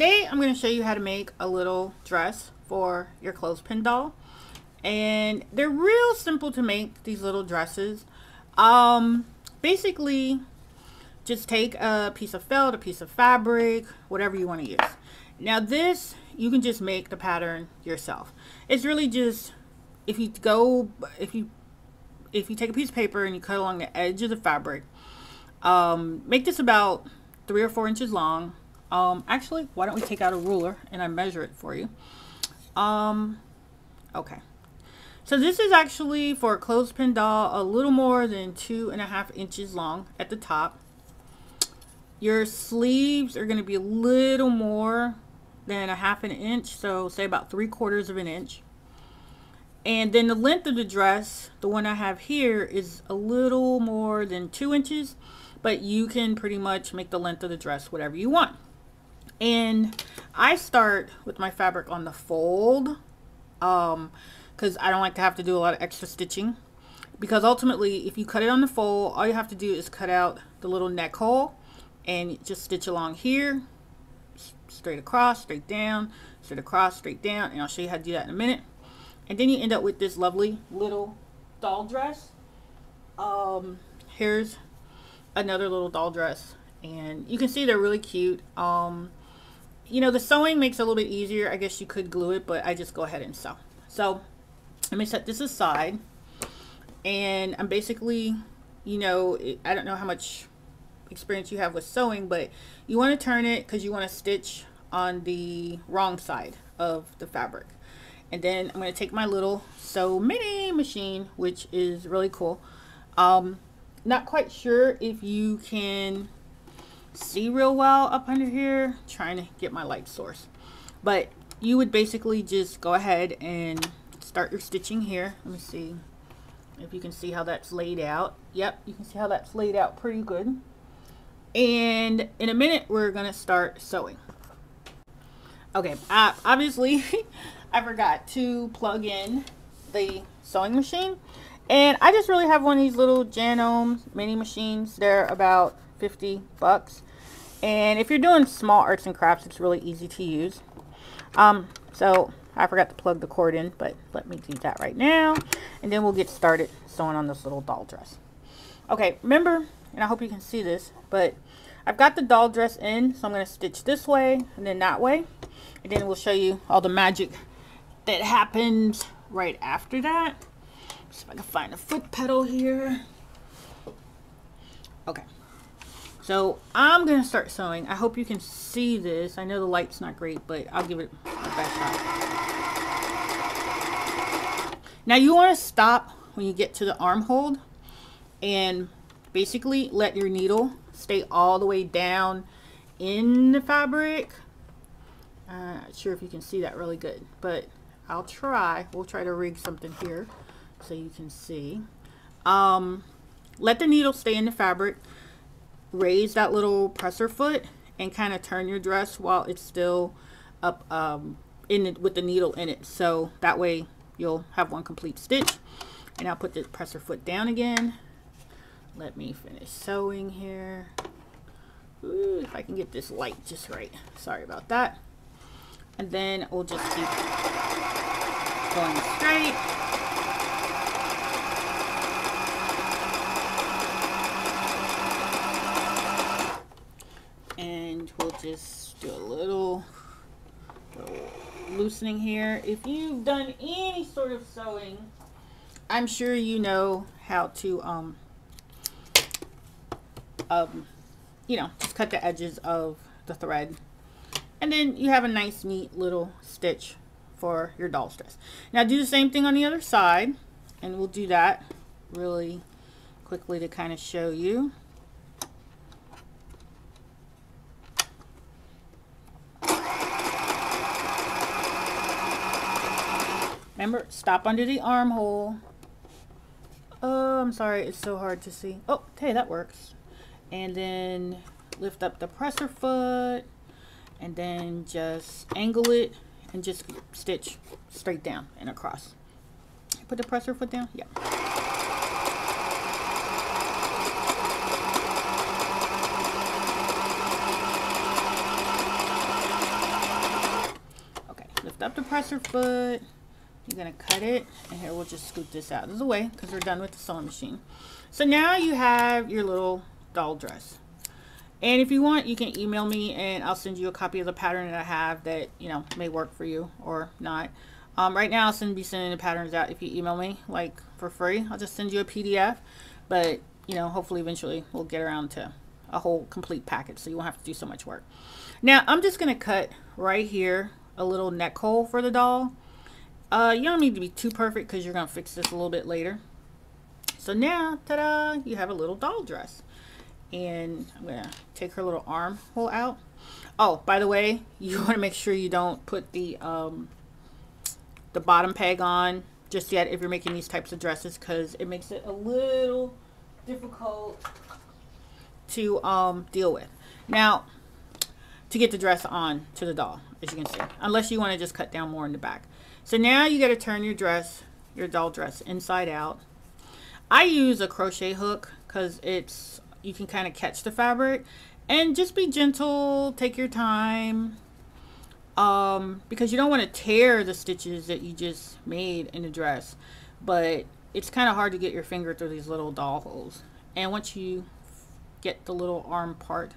today I'm going to show you how to make a little dress for your clothespin doll. And they're real simple to make, these little dresses. Basically, just take a piece of felt, a piece of fabric, whatever you want to use. Now this, you can just make the pattern yourself. It's really just, if you take a piece of paper and you cut along the edge of the fabric, make this about 3 or 4 inches long. Actually, why don't we take out a ruler and I measure it for you. Okay. So this is actually for a clothespin doll, a little more than 2.5 inches long at the top. Your sleeves are going to be a little more than 1/2 inch, so say about 3/4 of an inch. And then the length of the dress, the one I have here, is a little more than 2 inches, but you can pretty much make the length of the dress whatever you want. And I start with my fabric on the fold, because I don't like to have to do a lot of extra stitching. Because ultimately, if you cut it on the fold, all you have to do is cut out the little neck hole and just stitch along here, straight across, straight down, straight across, straight down, and I'll show you how to do that in a minute. And then you end up with this lovely little doll dress. Here's another little doll dress, and you can see they're really cute. You know, the sewing makes it a little bit easier. I guess you could glue it, but I just go ahead and sew. So let me set this aside, and I'm basically, you know, I don't know how much experience you have with sewing, but you want to turn it because you want to stitch on the wrong side of the fabric. And then I'm going to take my little Sew Mini machine, which is really cool. Not quite sure if you can see real well up under here, trying to get my light source, but you would basically just go ahead and start your stitching here. Let me see if you can see how that's laid out. Yep, you can see how that's laid out pretty good. And in a minute we're gonna start sewing. Okay, obviously I forgot to plug in the sewing machine, and I just really have one of these little Janome mini machines. They're about 50 bucks, and if you're doing small arts and crafts, it's really easy to use. So I forgot to plug the cord in, but let me do that right now, and then we'll get started sewing on this little doll dress. Okay, remember, and I hope you can see this, but I've got the doll dress in, so I'm going to stitch this way and then that way, and then we'll show you all the magic that happens right after that. See if I can find a foot pedal here. Okay, so I'm going to start sewing. I hope you can see this. I know the light's not great, but I'll give it a best shot. Now you want to stop when you get to the armhole and basically let your needle stay all the way down in the fabric. Not sure if you can see that really good, but I'll try. We'll try to rig something here so you can see. Let the needle stay in the fabric. Raise that little presser foot and kind of turn your dress while it's still up in it with the needle in it, so that way you'll have one complete stitch. And I'll put the presser foot down again. Let me finish sewing here. Ooh, if I can get this light just right. Sorry about that. And then we'll just keep going straight. And we'll just do a little loosening here. If you've done any sort of sewing, I'm sure you know how to you know, just cut the edges of the thread, and then you have a nice neat little stitch for your doll's dress. Now do the same thing on the other side, and we'll do that really quickly to kind of show you. Remember, stop under the armhole. Oh, I'm sorry, it's so hard to see. Oh, hey, that works. And then lift up the presser foot, and then just angle it and just stitch straight down and across. Put the presser foot down. Yeah. across her foot. You're going to cut it, and here we'll just scoot this out of the way because we're done with the sewing machine. So now you have your little doll dress. And if you want, you can email me and I'll send you a copy of the pattern that I have that, you know, may work for you or not. Right now I'll be sending the patterns out if you email me, like, for free. I'll just send you a PDF, but, you know, hopefully eventually we'll get around to a whole complete package so you won't have to do so much work. Now I'm just going to cut right here a little neck hole for the doll. You don't need to be too perfect because you're going to fix this a little bit later. So now, ta-da, you have a little doll dress. And I'm going to take her little armhole out. Oh, by the way, you want to make sure you don't put the bottom peg on just yet if you're making these types of dresses, because it makes it a little difficult to deal with. Now, to get the dress on to the doll, as you can see, unless you want to just cut down more in the back. So now you got to turn your dress, your doll dress, inside out. I use a crochet hook because you can kind of catch the fabric, and just be gentle, take your time, because you don't want to tear the stitches that you just made in the dress, but it's kind of hard to get your finger through these little doll holes. And once you get the little arm part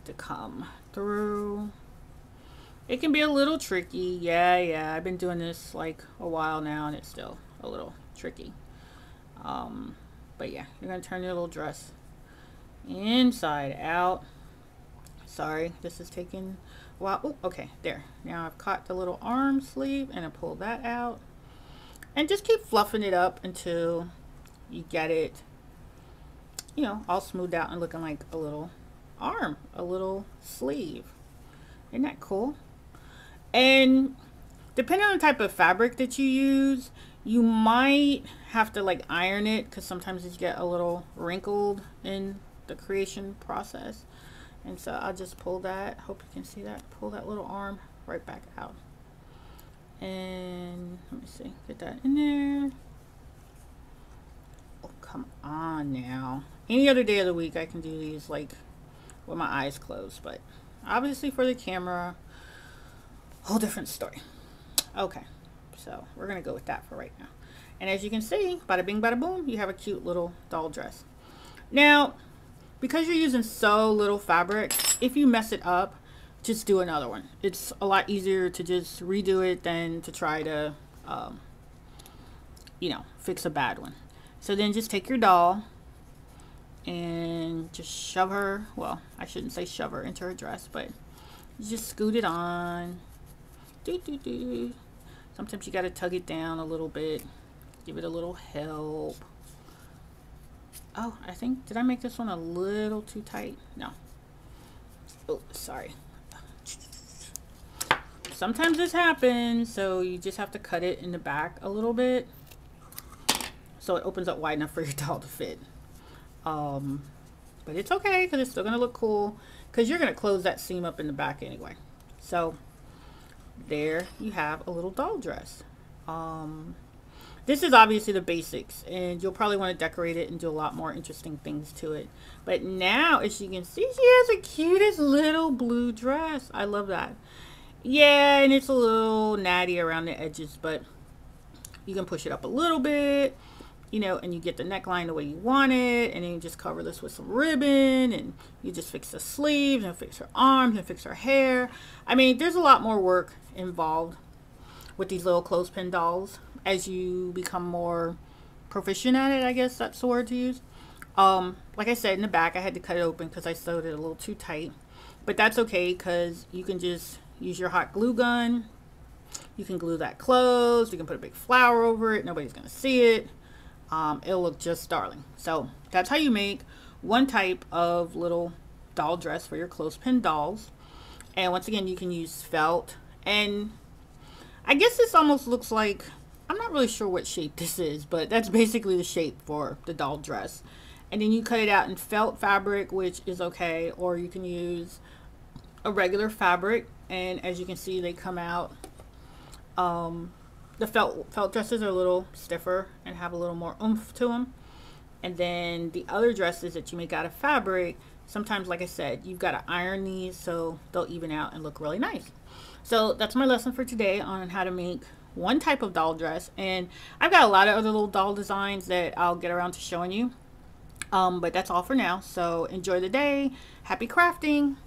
to come through, it can be a little tricky. Yeah, I've been doing this like a while now and it's still a little tricky. But yeah, you're gonna turn your little dress inside out. Sorry, this is taking a while. Oh, okay, there. Now I've caught the little arm sleeve and I pull that out, and just keep fluffing it up until you get it, you know, all smoothed out and looking like a little arm, a little sleeve. Isn't that cool? And depending on the type of fabric that you use, you might have to like iron it, because sometimes it get a little wrinkled in the creation process. And so I'll just pull that, hope you can see that, pull that little arm right back out. And let me see, get that in there. Oh, come on now. Any other day of the week I can do these like with my eyes closed, but obviously for the camera, whole different story. Okay, so we're gonna go with that for right now. And as you can see, bada bing bada boom, you have a cute little doll dress. Now, because you're using so little fabric, if you mess it up, just do another one. It's a lot easier to just redo it than to try to you know, fix a bad one. So then just take your doll and just shove her, well, I shouldn't say shove her into her dress, but you just scoot it on. Sometimes you got to tug it down a little bit, give it a little help. Oh, I think, did I make this one a little too tight? No. Oh, sorry. Sometimes this happens, so you just have to cut it in the back a little bit so it opens up wide enough for your doll to fit. But it's okay because it's still going to look cool, because you're going to close that seam up in the back anyway. So there you have a little doll dress. This is obviously the basics, and you'll probably want to decorate it and do a lot more interesting things to it. But now, as you can see, she has the cutest little blue dress. I love that. Yeah, and it's a little natty around the edges, but you can push it up a little bit, you know, and you get the neckline the way you want it, and then you just cover this with some ribbon, and you just fix the sleeves and fix her arms and fix her hair. I mean, there's a lot more work involved with these little clothespin dolls as you become more proficient at it, I guess that's the word to use. Like I said, in the back I had to cut it open because I sewed it a little too tight, but that's okay because you can just use your hot glue gun. You can glue that closed. You can put a big flower over it. Nobody's gonna see it. It'll look just darling. So that's how you make one type of little doll dress for your clothespin dolls. And once again, you can use felt, and I guess this almost looks like, I'm not really sure what shape this is, but that's basically the shape for the doll dress. And then you cut it out in felt fabric, which is okay, or you can use a regular fabric. And as you can see, they come out, the felt dresses are a little stiffer and have a little more oomph to them. And then the other dresses that you make out of fabric, sometimes, like I said, you've got to iron these so they'll even out and look really nice. So that's my lesson for today on how to make one type of doll dress. And I've got a lot of other little doll designs that I'll get around to showing you. But that's all for now. So enjoy the day. Happy crafting.